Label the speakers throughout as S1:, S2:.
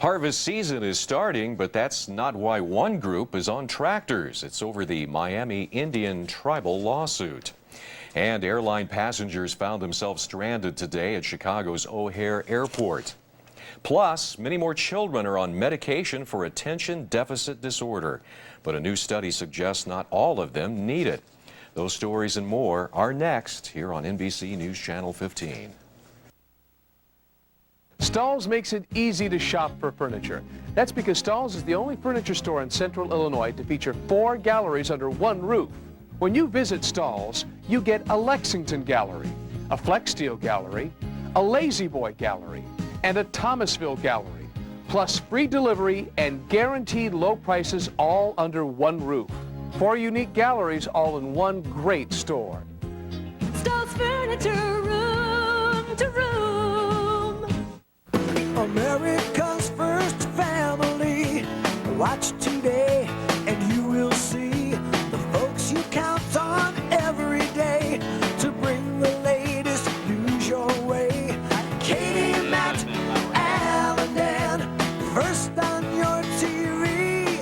S1: Harvest season is starting, but that's not why one group is on tractors. It's over the Miami Indian tribal lawsuit. And airline passengers found themselves stranded today at Chicago's O'Hare Airport. Plus, many more children are on medication for attention deficit disorder. But a new study suggests not all of them need it. Those stories and more are next here on NBC News Channel 15.
S2: Stahl's makes it easy to shop for furniture. That's because Stahl's is the only furniture store in Central Illinois to feature 4 galleries under one roof. When you visit Stahl's, you get a Lexington gallery, a Flex Steel gallery, a Lazy Boy gallery, and a Thomasville gallery, plus free delivery and guaranteed low prices all under one roof. 4 unique galleries all in one great store.
S3: Stahl's Furniture, room to room.
S4: America's first family. Watch today and you will see the folks you count on every day to bring the latest news your way. Katie, Matt, Al, and Dan, first on your TV.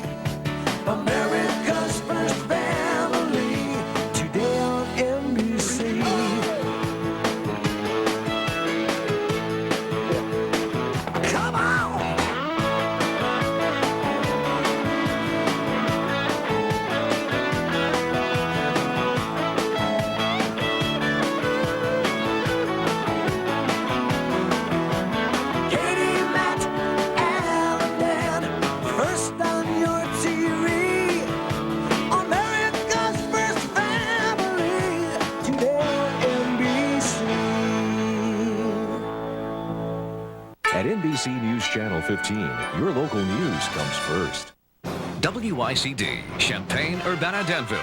S4: America's first family, today on NBC. Come on! Katie, Matt, Al, and Dan, first on your TV. America's first family, today on NBC.
S1: At NBC News Channel 15, your local news comes first.
S5: WICD, Champaign, Urbana-Danville,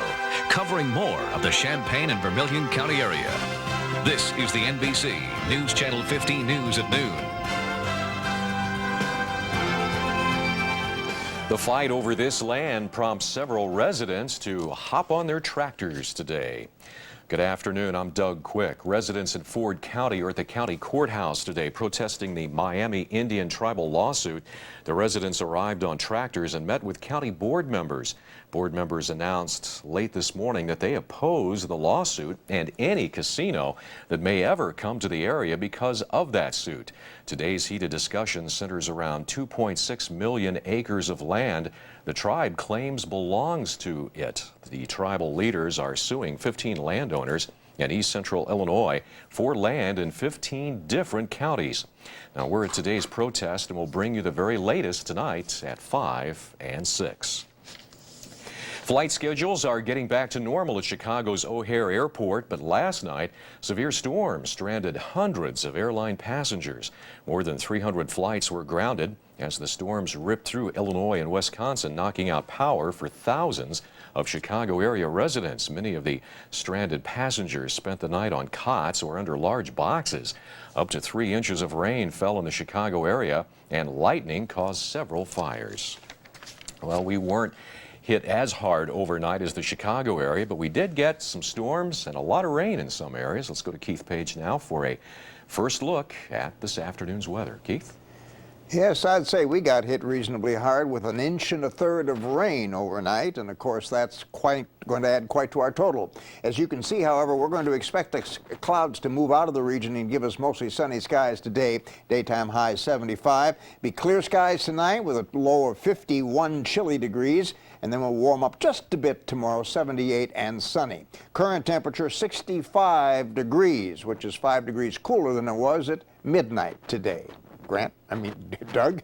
S5: covering more of the Champaign and Vermilion County area. This is the NBC News Channel 15 News at noon.
S1: The fight over this land prompts several residents to hop on their tractors today. Good afternoon, I'm Doug Quick. Residents in Ford County are at the county courthouse today protesting the Miami Indian tribal lawsuit. The residents arrived on tractors and met with county board members. Board members announced late this morning that they oppose the lawsuit and any casino that may ever come to the area because of that suit. Today's heated discussion centers around 2.6 million acres of land the tribe claims belongs to it. The tribal leaders are suing 15 landowners in East Central Illinois for land in 15 different counties. Now, we're at today's protest and we'll bring you the very latest tonight at 5 and 6. Flight schedules are getting back to normal at Chicago's O'Hare Airport, but last night, severe storms stranded hundreds of airline passengers. More than 300 flights were grounded as the storms ripped through Illinois and Wisconsin, knocking out power for thousands of Chicago area residents. Many of the stranded passengers spent the night on cots or under large boxes. Up to 3 inches of rain fell in the Chicago area, and lightning caused several fires. Well, we weren't hit as hard overnight as the Chicago area, but we did get some storms and a lot of rain in some areas. Let's go to Keith Page now for a first look at this afternoon's weather. Keith?
S6: Yes, I'd say we got hit reasonably hard with 1 1/3 inches of rain overnight, and of course that's going to add quite to our total. As you can see, however, we're going to expect the clouds to move out of the region and give us mostly sunny skies today. Daytime high 75. Be clear skies tonight with a low of 51 chilly degrees, and then we'll warm up just a bit tomorrow, 78 and sunny. Current temperature 65 degrees, which is 5 degrees cooler than it was at midnight today. Doug?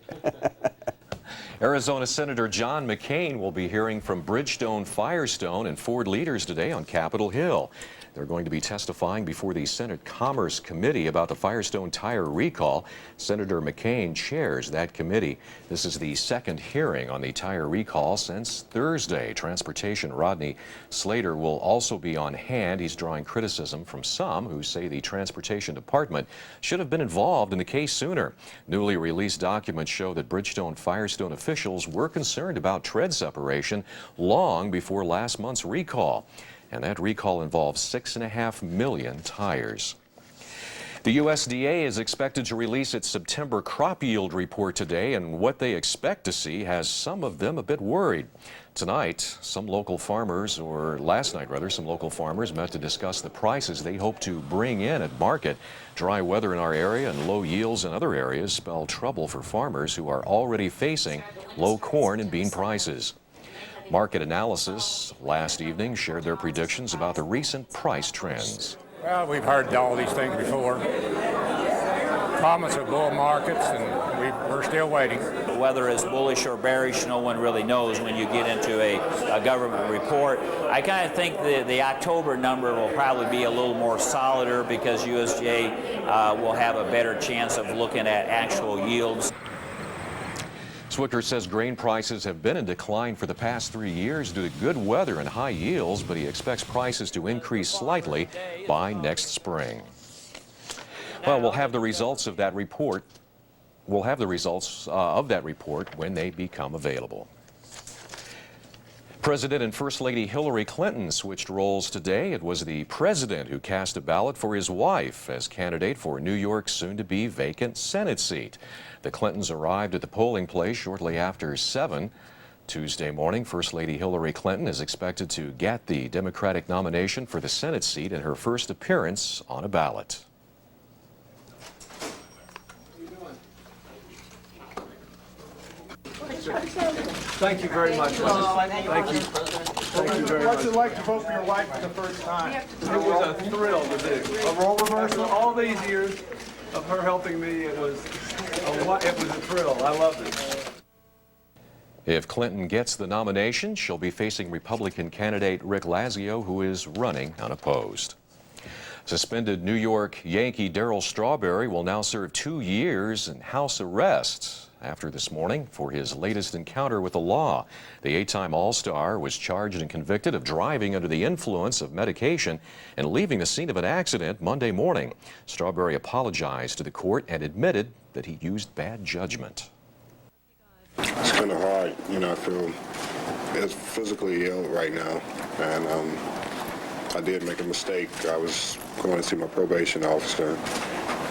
S1: Arizona Senator John McCain will be hearing from Bridgestone, Firestone, and Ford leaders today on Capitol Hill. They're going to be testifying before the Senate Commerce Committee about the Firestone tire recall. Senator McCain chairs that committee. This is the second hearing on the tire recall since Thursday. Transportation Rodney Slater will also be on hand. He's drawing criticism from some who say the Transportation Department should have been involved in the case sooner. Newly released documents show that Bridgestone Firestone officials were concerned about tread separation long before last month's recall. And that recall involves 6.5 million tires. The USDA is expected to release its September crop yield report today, and what they expect to see has some of them a bit worried. Tonight, some local farmers, or last night rather, some local farmers met to discuss the prices they hope to bring in at market. Dry weather in our area and low yields in other areas spell trouble for farmers who are already facing low corn and bean prices. Market Analysis last evening shared their predictions about the recent price trends.
S7: Well, we've heard all these things before. Promise of bull markets, and we're still waiting.
S8: Whether it's bullish or bearish, no one really knows when you get into a government report. I kind of think the October number will probably be a little more solider because USDA will have a better chance of looking at actual yields.
S1: Swicker says grain prices have been in decline for the past 3 years due to good weather and high yields, but he expects prices to increase slightly by next spring. Well, we'll have the results of that report. We'll have the results of that report when they become available. President and First Lady Hillary Clinton switched roles today. It was the president who cast a ballot for his wife as candidate for New York's soon-to-be vacant Senate seat. The Clintons arrived at the polling place shortly after 7. Tuesday morning, First Lady Hillary Clinton is expected to get the Democratic nomination for the Senate seat in her first appearance on a ballot.
S2: Thank you very much. Thank you. Thank you very much.
S9: What's it like to vote for your wife for the first time?
S2: It was a thrill to do.
S9: A role reversal?
S2: All these years of her helping me, it was a thrill. I loved it.
S1: If Clinton gets the nomination, she'll be facing Republican candidate Rick Lazio, who is running unopposed. Suspended New York Yankee Daryl Strawberry will now serve 2 years in house arrest after this morning for his latest encounter with the law. The 8-time All-Star was charged and convicted of driving under the influence of medication and leaving the scene of an accident Monday morning. Strawberry apologized to the court and admitted that he used bad judgment.
S10: It's kind of hard, I feel it's physically ill right now, and I did make a mistake. I was going to see my probation officer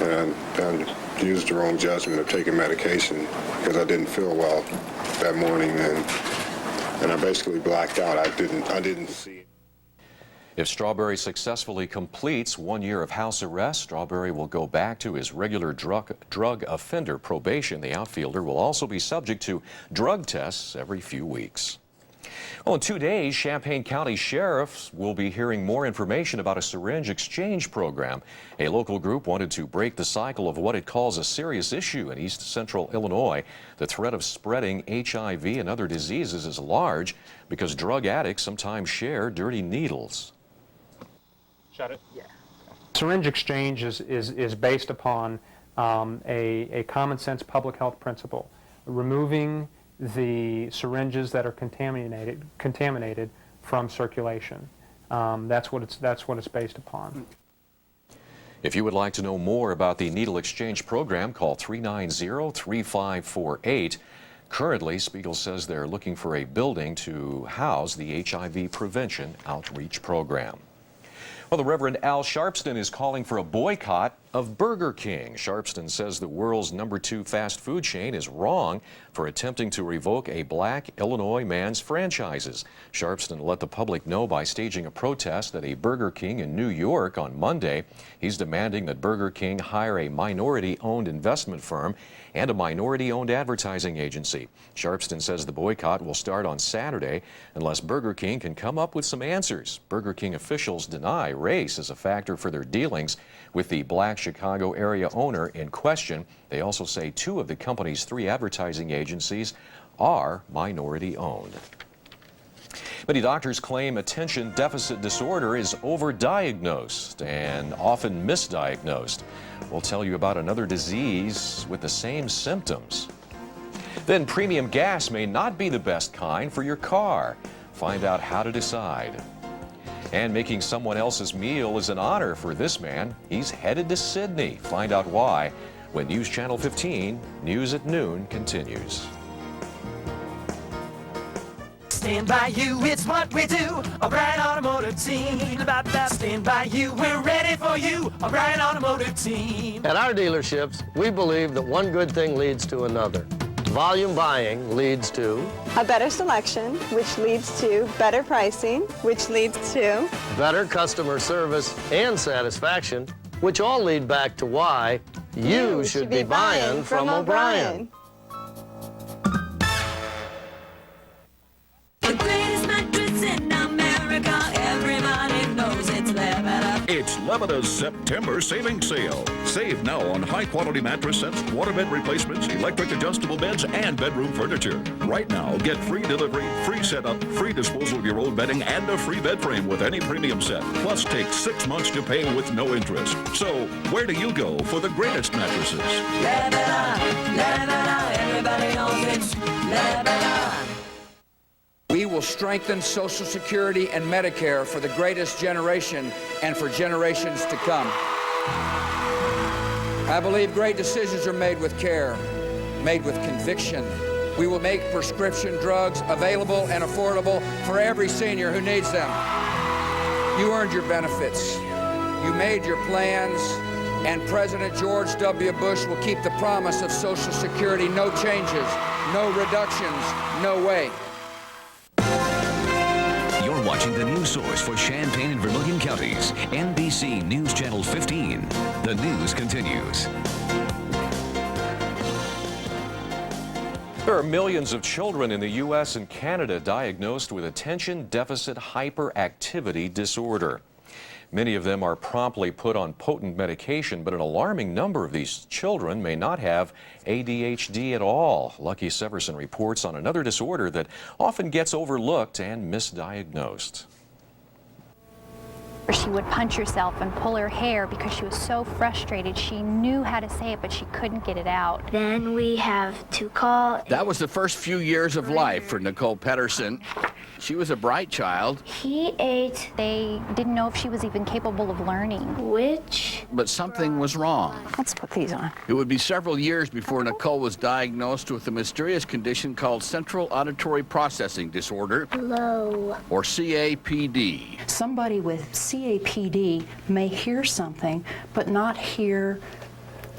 S10: and used the wrong judgment of taking medication because I didn't feel well that morning, and I basically blacked out. I didn't see it.
S1: If Strawberry successfully completes 1 year of house arrest, Strawberry will go back to his regular drug offender probation. The outfielder will also be subject to drug tests every few weeks. Well, in 2 days, Champaign County sheriffs will be hearing more information about a syringe exchange program. A local group wanted to break the cycle of what it calls a serious issue in East Central Illinois. The threat of spreading HIV and other diseases is large because drug addicts sometimes share dirty needles.
S9: Shut it.
S11: Yeah. Syringe exchange is based upon a common sense public health principle, removing the syringes that are contaminated from circulation. That's what it's based upon.
S1: If you would like to know more about the needle exchange program, call 390-3548. Currently, Spiegel says they're looking for a building to house the HIV prevention outreach program. Well, the Reverend Al Sharpston is calling for a boycott of Burger King. Sharpston says the world's #2 fast food chain is wrong for attempting to revoke a black Illinois man's franchises. Sharpston let the public know by staging a protest at a Burger King in New York on Monday. He's demanding that Burger King hire a minority-owned investment firm and a minority-owned advertising agency. Sharpston says the boycott will start on Saturday unless Burger King can come up with some answers. Burger King officials deny race as a factor for their dealings with the black Chicago area owner in question. They also say 2 of the company's 3 advertising agencies are minority-owned. Many doctors claim attention deficit disorder is overdiagnosed and often misdiagnosed. We'll tell you about another disease with the same symptoms. Then premium gas may not be the best kind for your car. Find out how to decide. And making someone else's meal is an honor for this man. He's headed to Sydney. Find out why when News Channel 15 News at Noon continues.
S4: Stand by you, it's what we do. O'Brien Automotive Team. Stand by you, we're ready for you. O'Brien Automotive Team.
S12: At our dealerships, we believe that one good thing leads to another. Volume buying leads to
S13: a better selection, which leads to better pricing, which leads to
S12: better customer service and satisfaction, which all lead back to why you should be buying from O'Brien.
S3: The greatest mattress in America, everybody knows it's Lebanon.
S5: It's Lebanon September savings sale. Save now on high-quality mattress sets, waterbed replacements, electric adjustable beds, and bedroom furniture. Right now, get free delivery, free setup, free disposal of your old bedding, and a free bed frame with any premium set. Plus, take 6 months to pay with no interest. So, where do you go for the greatest mattresses?
S3: Lebanon, Lebanon, everybody knows it's Lebanon.
S14: We will strengthen Social Security and Medicare for the greatest generation and for generations to come. I believe great decisions are made with care, made with conviction. We will make prescription drugs available and affordable for every senior who needs them. You earned your benefits. You made your plans, and President George W. Bush will keep the promise of Social Security. No changes, no reductions, no way.
S5: You're watching the news source for Champaign and Vermilion counties, NBC News Channel 15. The news continues.
S1: There are millions of children in the U.S. and Canada diagnosed with attention deficit hyperactivity disorder. Many of them are promptly put on potent medication, but an alarming number of these children may not have ADHD at all. Lucky Severson reports on another disorder that often gets overlooked and misdiagnosed.
S15: She would punch herself and pull her hair because she was so frustrated. She knew how to say it, but she couldn't get it out.
S16: Then we have to call.
S17: That was the first few years of life for Nicole Pedersen. She was a bright child.
S16: He ate.
S15: They didn't know if she was even capable of learning.
S17: But something was wrong.
S15: Let's put these on.
S17: It would be several years before Nicole was diagnosed with a mysterious condition called Central Auditory Processing Disorder, or CAPD.
S18: Somebody with CAPD may hear something, but not hear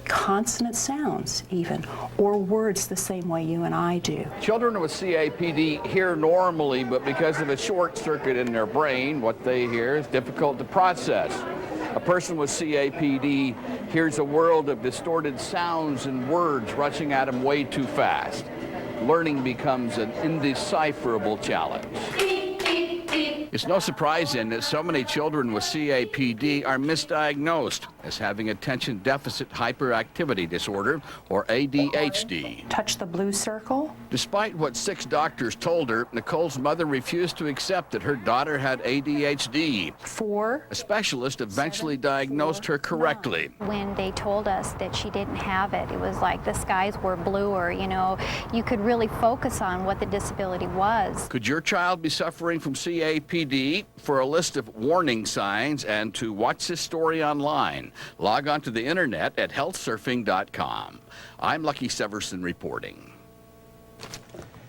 S18: consonant sounds even, or words the same way you and I do.
S17: Children with CAPD hear normally, but because of a short circuit in their brain, what they hear is difficult to process. A person with CAPD hears a world of distorted sounds and words rushing at them way too fast. Learning becomes an indecipherable challenge. It's no surprise then that so many children with CAPD are misdiagnosed as having attention deficit hyperactivity disorder, or ADHD.
S18: Touch the blue circle.
S17: Despite what 6 doctors told her, Nicole's mother refused to accept that her daughter had ADHD.
S18: 4.
S17: A specialist eventually diagnosed her correctly.
S15: When they told us that she didn't have it, it was like the skies were bluer, you know. You could really focus on what the disability was.
S17: Could your child be suffering from CAPD? For a list of warning signs and to watch this story online, log on to the internet at healthsurfing.com. I'm Lucky Severson reporting.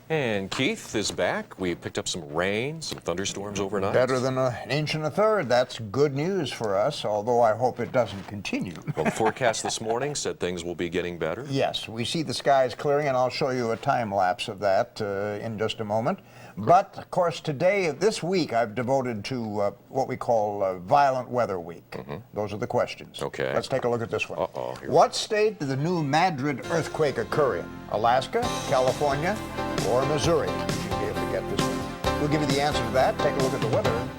S1: And Keith is back. We picked up some rain, some thunderstorms overnight.
S6: Better than an inch and a third. That's good news for us, although I hope it doesn't continue.
S1: Well, the forecast this morning said things will be getting better.
S6: Yes, we see the skies clearing, and I'll show you a time lapse of that in just a moment. But, of course, this week, I've devoted to what we call Violent Weather Week. Those are the questions.
S1: Okay.
S6: Let's take a look at this one.
S1: Uh-oh.
S6: What state did the new Madrid earthquake occur in? Alaska, California, or Missouri? You should be able to get this one. We'll give you the answer to that. Take a look at the weather.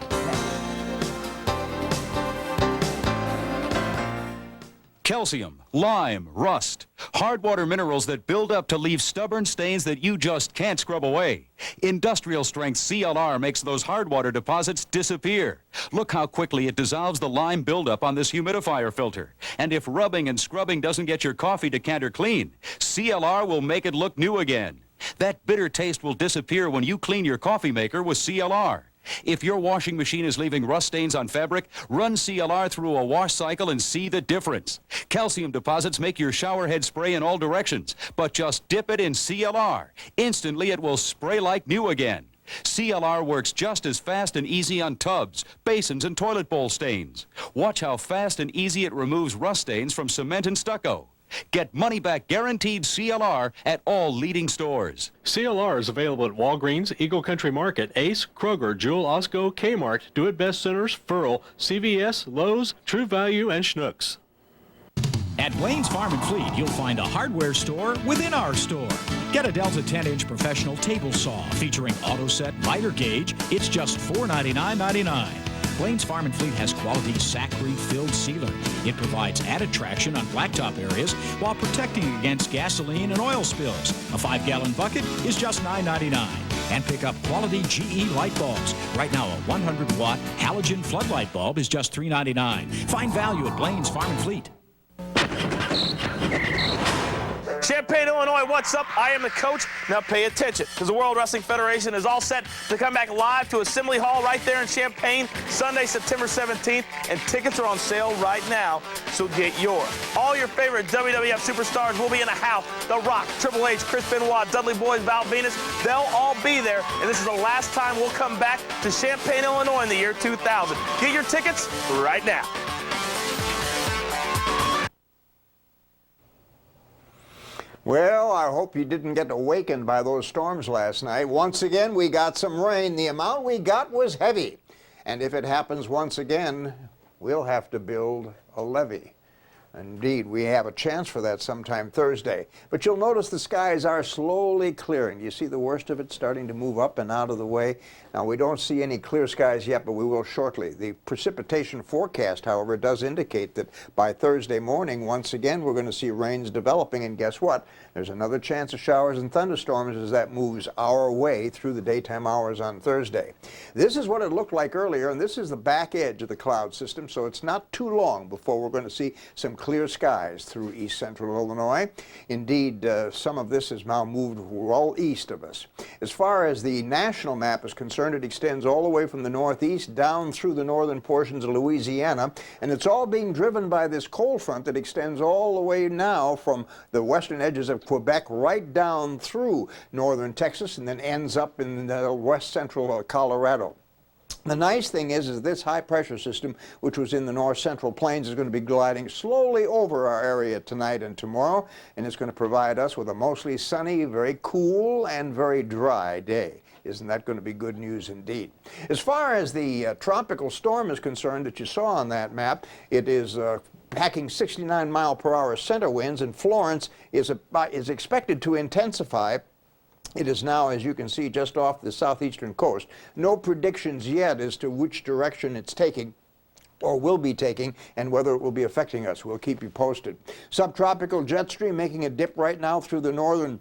S19: Calcium, lime, rust, hard water minerals that build up to leave stubborn stains that you just can't scrub away. Industrial strength CLR makes those hard water deposits disappear. Look how quickly it dissolves the lime buildup on this humidifier filter. And if rubbing and scrubbing doesn't get your coffee decanter clean, CLR will make it look new again. That bitter taste will disappear when you clean your coffee maker with CLR. If your washing machine is leaving rust stains on fabric, run CLR through a wash cycle and see the difference. Calcium deposits make your shower head spray in all directions, but just dip it in CLR. Instantly, it will spray like new again. CLR works just as fast and easy on tubs, basins, and toilet bowl stains. Watch how fast and easy it removes rust stains from cement and stucco. Get money-back guaranteed CLR at all leading stores.
S9: CLR is available at Walgreens, Eagle Country Market, Ace, Kroger, Jewel, Osco, Kmart, Do It Best Centers, Furl, CVS, Lowe's, True Value, and Schnucks.
S20: At Blaine's Farm and Fleet, you'll find a hardware store within our store. Get a Delta 10-inch professional table saw featuring auto set lighter gauge. It's just $499.99. Blaine's Farm and Fleet has quality Sackrete-filled sealer. It provides added traction on blacktop areas while protecting against gasoline and oil spills. A 5-gallon bucket is just $9.99. And pick up quality GE light bulbs. Right now, a 100-watt halogen floodlight bulb is just $3.99. Find value at Blaine's Farm and Fleet.
S21: Champaign, Illinois, what's up? I am the coach. Now pay attention, because the World Wrestling Federation is all set to come back live to Assembly Hall right there in Champaign, Sunday, September 17th, and tickets are on sale right now, so get yours. All your favorite WWF superstars will be in the house. The Rock, Triple H, Chris Benoit, Dudley Boyz, Val Venus, they'll all be there, and this is the last time we'll come back to Champaign, Illinois in the year 2000. Get your tickets right now.
S6: Well, I hope you didn't get awakened by those storms last night. Once again, we got some rain. The amount we got was heavy. And if it happens once again, we'll have to build a levee. Indeed, we have a chance for that sometime Thursday. But you'll notice the skies are slowly clearing. You see the worst of it starting to move up and out of the way. Now, we don't see any clear skies yet, but we will shortly. The precipitation forecast, however, does indicate that by Thursday morning, once again, we're going to see rains developing. And guess what? There's another chance of showers and thunderstorms as that moves our way through the daytime hours on Thursday. This is what it looked like earlier, and this is the back edge of the cloud system, so it's not too long before we're going to see some clear skies through east central Illinois. Indeed, some of this has now moved well east of us. As far as the national map is concerned, it extends all the way from the northeast down through the northern portions of Louisiana, and it's all being driven by this cold front that extends all the way now from the western edges of Quebec right down through northern Texas and then ends up in west central Colorado. The nice thing is this high pressure system, which was in the north central plains, is going to be gliding slowly over our area tonight and tomorrow, and it's going to provide us with a mostly sunny, very cool, and very dry day. Isn't that going to be good news indeed? As far as the tropical storm is concerned that you saw on that map, it is packing 69-mile-per-hour center winds, and Florence is expected to intensify. It is now, as you can see, just off the southeastern coast. No predictions yet as to which direction it's taking or will be taking and whether it will be affecting us. We'll keep you posted. Subtropical jet stream making a dip right now through the northern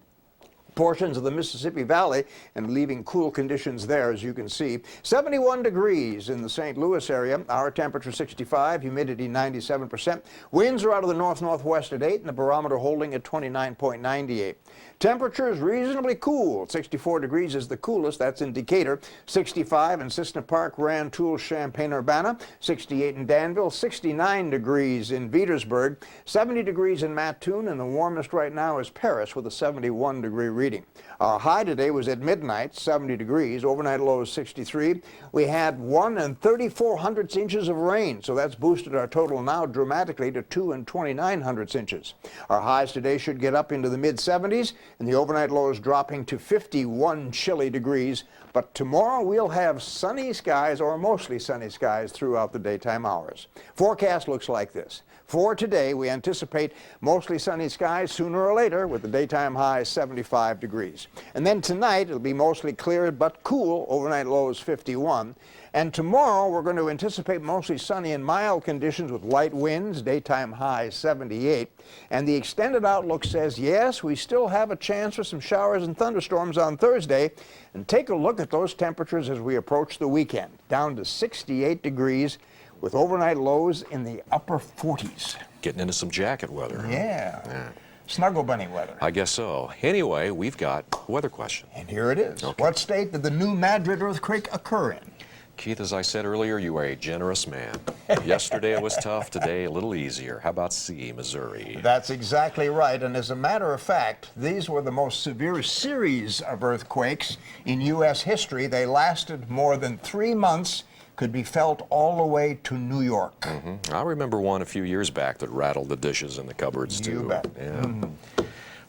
S6: portions of the Mississippi Valley and leaving cool conditions there, as you can see. 71 degrees in the St. Louis area. Our temperature 65, humidity 97%. Winds are out of the north-northwest at 8 and the barometer holding at 29.98. Temperature is reasonably cool. 64 degrees is the coolest. That's in Decatur. 65 in Cissna Park, Rantoul, Champaign-Urbana. 68 in Danville. 69 degrees in Petersburg. 70 degrees in Mattoon, and the warmest right now is Paris with a 71-degree reading. Our high today was at midnight, 70 degrees. Overnight low is 63. We had 1 3/4 inches of rain, so that's boosted our total now dramatically to 2 29 inches. Our highs today should get up into the mid-70s, and the overnight low is dropping to 51 chilly degrees. But tomorrow we'll have sunny skies, or mostly sunny skies, throughout the daytime hours. Forecast looks like this. For today, we anticipate mostly sunny skies sooner or later, with the daytime high 75 degrees. And then tonight, it'll be mostly clear but cool. Overnight low is 51. And tomorrow, we're going to anticipate mostly sunny and mild conditions with light winds, daytime high 78. And the extended outlook says, yes, we still have a chance for some showers and thunderstorms on Thursday. And take a look at those temperatures as we approach the weekend, down to 68 degrees with overnight lows in the upper 40s.
S1: Getting into some jacket weather.
S6: Yeah. Snuggle bunny weather.
S1: I guess so. Anyway, we've got a weather question.
S6: And here it is.
S1: Okay.
S6: What state did the New Madrid earthquake occur in?
S1: Keith, as I said earlier, you are a generous man. Yesterday it was tough, today a little easier. How about C, Missouri?
S6: That's exactly right. And as a matter of fact, these were the most severe series of earthquakes in U.S. history. They lasted more than 3 months, could be felt all the way to New York.
S1: I remember one a few years back that rattled the dishes in the cupboards, too.
S6: You bet.
S1: Yeah.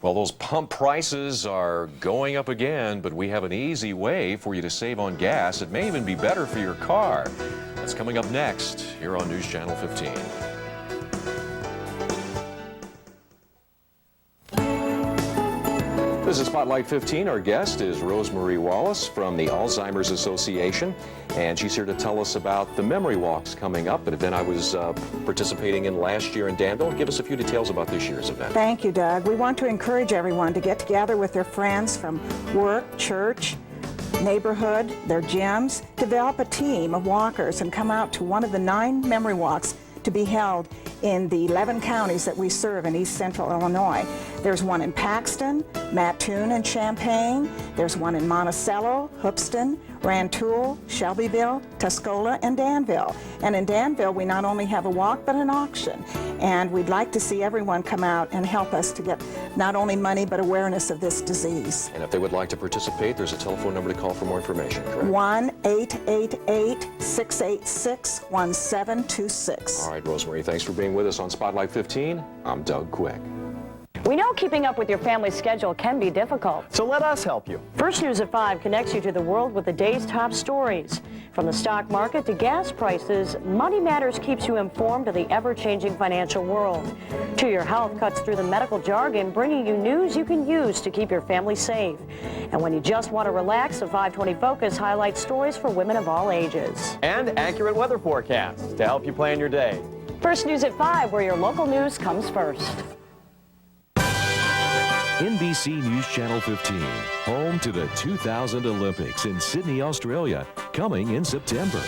S1: Well, those pump prices are going up again, but we have an easy way for you to save on gas. It may even be better for your car. That's coming up next here on News Channel 15. This is Spotlight 15. Our guest is Rosemarie Wallace from the Alzheimer's Association, and she's here to tell us about the memory walks coming up, an event I was participating in last year in Danville. Give us a few details about this year's event.
S7: Thank you, Doug. We want to encourage everyone to get together with their friends from work, church, neighborhood, their gyms, develop a team of walkers and come out to one of the 9 memory walks to be held in the 11 counties that we serve in East Central Illinois. There's one in Paxton, Mattoon, and Champaign. There's one in Monticello, Hoopeston, Rantoul, Shelbyville, Tuscola, and Danville. And in Danville, we not only have a walk, but an auction. And we'd like to see everyone come out and help us to get not only money, but awareness of this disease.
S1: And if they would like to participate, there's a telephone number to call for more information, correct?
S7: 1-888-686-1726.
S1: All right, Rosemarie, thanks for being with us on Spotlight 15. I'm Doug Quick.
S22: We know keeping up with your family's schedule can be difficult.
S23: So let us help you.
S22: First News at 5 connects you to the world with the day's top stories. From the stock market to gas prices, Money Matters keeps you informed of the ever-changing financial world. To Your Health cuts through the medical jargon, bringing you news you can use to keep your family safe. And when you just want to relax, the 520 Focus highlights stories for women of all ages.
S23: And accurate weather forecasts to help you plan your day.
S22: First News at 5, where your local news comes first.
S24: NBC News Channel 15, home to the 2000 Olympics in Sydney, Australia, coming in September.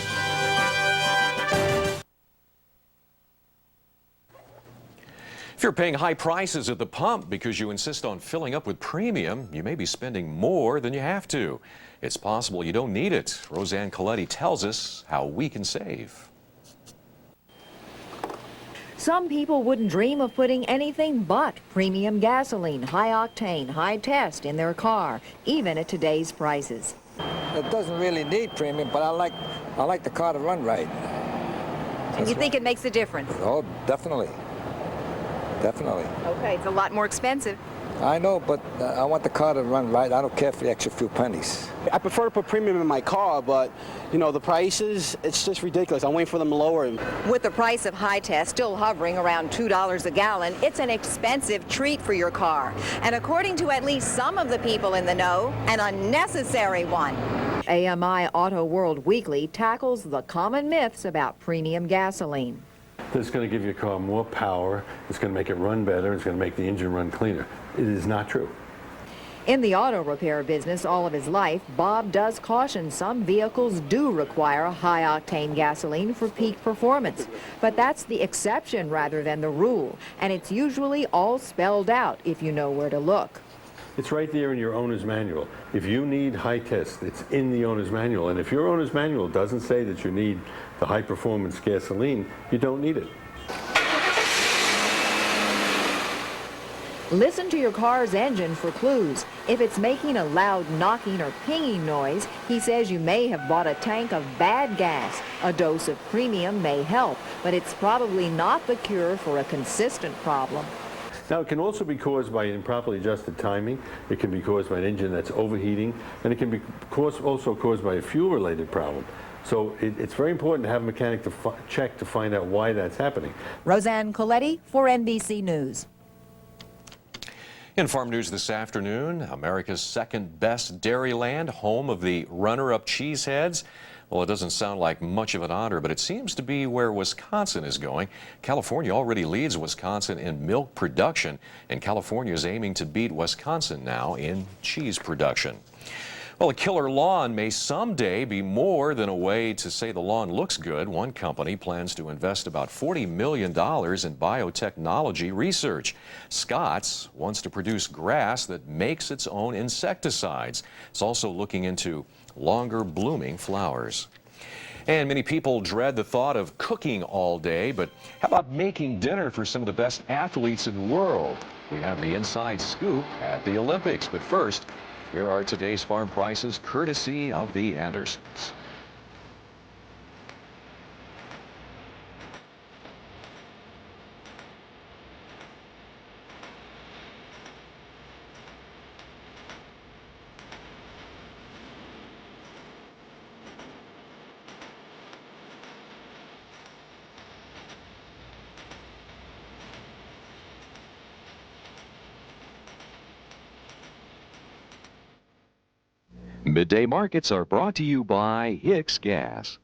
S1: If you're paying high prices at the pump because you insist on filling up with premium, you may be spending more than you have to. It's possible you don't need it. Roseanne Coletti tells us how we can save.
S25: Some people wouldn't dream of putting anything but premium gasoline, high octane, high test in their car, even at today's prices.
S26: It doesn't really need premium, but I like the car to run right.
S25: And you think it makes a difference?
S26: Oh, definitely. Definitely.
S25: Okay, it's a lot more expensive.
S26: I know, but I want the car to run right. I don't care for the extra few pennies.
S27: I prefer to put premium in my car, but, you know, the prices, it's just ridiculous. I'm waiting for them to lower them.
S25: With the price of high test still hovering around $2 a gallon, it's an expensive treat for your car. And according to at least some of the people in the know, an unnecessary one. AMI Auto World Weekly tackles the common myths about premium gasoline.
S28: It's going to give your car more power, it's going to make it run better, it's going to make the engine run cleaner. It is not true.
S25: In the auto repair business all of his life, Bob does caution some vehicles do require high-octane gasoline for peak performance. But that's the exception rather than the rule, and it's usually all spelled out if you know where to look.
S28: It's right there in your owner's manual. If you need high test, it's in the owner's manual. And if your owner's manual doesn't say that you need the high-performance gasoline, you don't need it.
S25: Listen to your car's engine for clues. If it's making a loud knocking or pinging noise, he says you may have bought a tank of bad gas. A dose of premium may help, but it's probably not the cure for a consistent problem.
S28: Now, it can also be caused by improperly adjusted timing. It can be caused by an engine that's overheating, and it can be also caused by a fuel-related problem. So it's very important to have a mechanic to check to find out why that's happening.
S25: Roseanne Coletti for NBC News.
S1: In farm news this afternoon, America's second best dairyland, home of the runner-up cheeseheads. Well, it doesn't sound like much of an honor, but it seems to be where Wisconsin is going. California already leads Wisconsin in milk production, and California is aiming to beat Wisconsin now in cheese production. Well, a killer lawn may someday be more than a way to say the lawn looks good. One company plans to invest about $40 million in biotechnology research. Scott's wants to produce grass that makes its own insecticides. It's also looking into longer blooming flowers. And many people dread the thought of cooking all day, but how about making dinner for some of the best athletes in the world? We have the inside scoop at the Olympics. But first, here are today's farm prices, courtesy of the Andersons. Midday markets are brought to you by WICS Gas.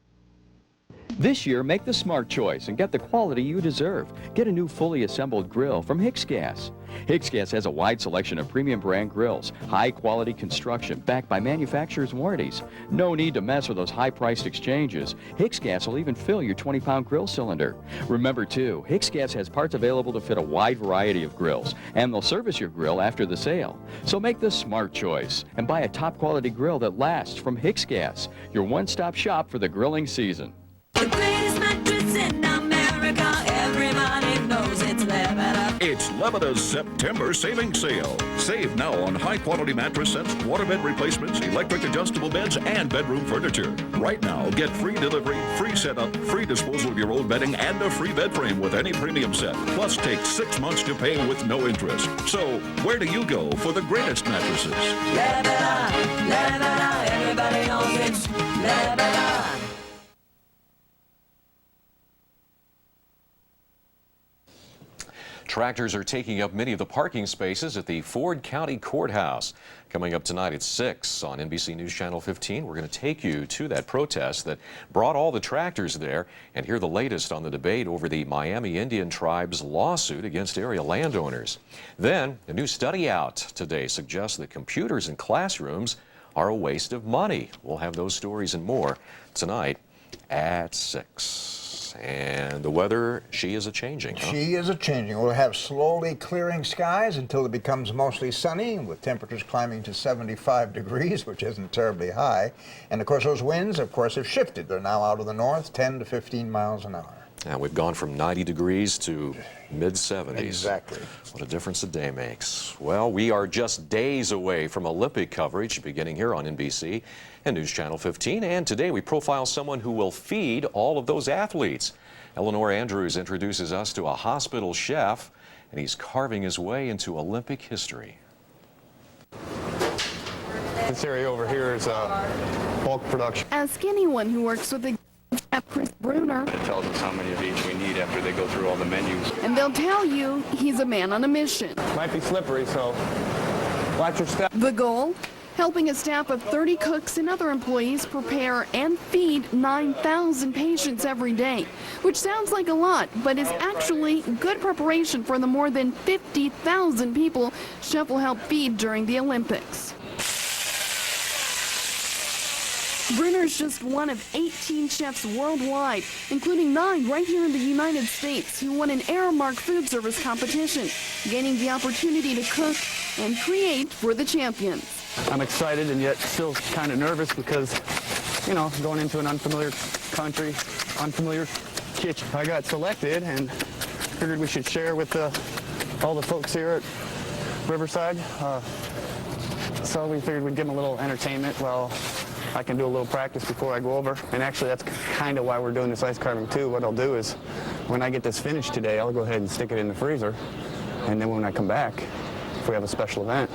S2: This year, make the smart choice and get the quality you deserve. Get a new fully assembled grill from WICS Gas. WICS Gas has a wide selection of premium brand grills, high quality construction backed by manufacturer's warranties. No need to mess with those high priced exchanges. WICS Gas will even fill your 20-pound grill cylinder. Remember too, WICS Gas has parts available to fit a wide variety of grills, and they'll service your grill after the sale. So make the smart choice and buy a top quality grill that lasts from WICS Gas, your one-stop shop for the grilling season.
S3: The greatest mattress in America, everybody knows it's Levada.
S5: It's Levada's September savings sale. Save now on high-quality mattress sets, waterbed replacements, electric adjustable beds, and bedroom furniture. Right now, get free delivery, free setup, free disposal of your old bedding, and a free bed frame with any premium set. Plus, take 6 months to pay with no interest. So, where do you go for the greatest mattresses?
S3: Levada, Levada, everybody knows it's Levada.
S1: Tractors are taking up many of the parking spaces at the Ford County Courthouse. Coming up tonight at 6 on NBC News Channel 15, we're going to take you to that protest that brought all the tractors there and hear the latest on the debate over the Miami Indian Tribe's lawsuit against area landowners. Then, a new study out today suggests that computers in classrooms are a waste of money. We'll have those stories and more tonight at 6. And the weather, she is a-changing, huh?
S6: She is a-changing. We'll have slowly clearing skies until it becomes mostly sunny, with temperatures climbing to 75 degrees, which isn't terribly high. And, of course, those winds, of course, have shifted. They're now out of the north, 10 to 15 miles an hour.
S1: And we've gone from 90 degrees to mid-70s.
S6: Exactly.
S1: What a difference a day makes. Well, we are just days away from Olympic coverage beginning here on NBC and News Channel 15. And today we profile someone who will feed all of those athletes. Eleanor Andrews introduces us to a hospital chef, and he's carving his way into Olympic history.
S4: This area over here is bulk production.
S8: Ask anyone who works with the Chris Bruner.
S17: It tells us how many of each we need after they go through all the menus.
S8: And they'll tell you he's a man on a mission.
S4: Might be slippery, so watch your step.
S8: The goal? Helping a staff of 30 cooks and other employees prepare and feed 9,000 patients every day, which sounds like a lot, but is actually good preparation for the more than 50,000 people Chef will help feed during the Olympics. Bruner's just one of 18 chefs worldwide, including 9 right here in the United States, who won an Aramark food service competition, gaining the opportunity to cook and create for the champions.
S4: I'm excited and yet still kind of nervous because, you know, going into an unfamiliar country, unfamiliar kitchen. I got selected and figured we should share with all the folks here at Riverside. So we figured we'd give them a little entertainment while I can do a little practice before I go over. And actually, that's kind of why we're doing this ice carving, too. What I'll do is, when I get this finished today, I'll go ahead and stick it in the freezer. And then when I come back, if we have a special event,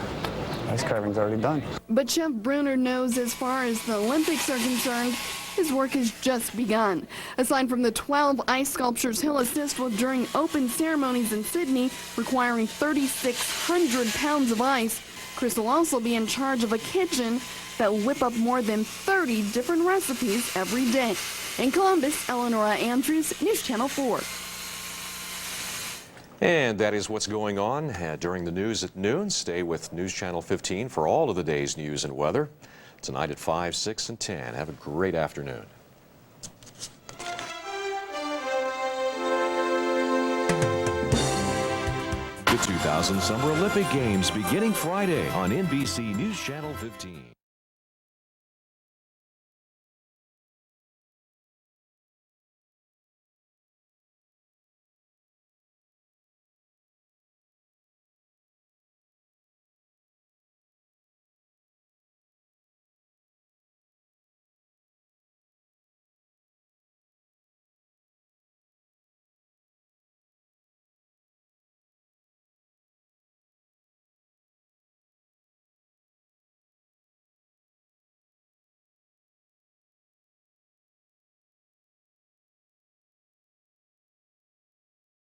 S4: ice carving's already done.
S8: But Chef Bruner knows as far as the Olympics are concerned, his work has just begun. Aside from the 12 ice sculptures he'll assist with during open ceremonies in Sydney, requiring 3,600 pounds of ice, Chris will also be in charge of a kitchen that will whip up more than 30 different recipes every day. In Columbus, Eleanor Andrews, News Channel 4.
S1: And that is what's going on during the news at noon. Stay with News Channel 15 for all of the day's news and weather. Tonight at 5, 6, and 10. Have a great afternoon.
S24: The 2000 Summer Olympic Games beginning Friday on NBC News Channel 15.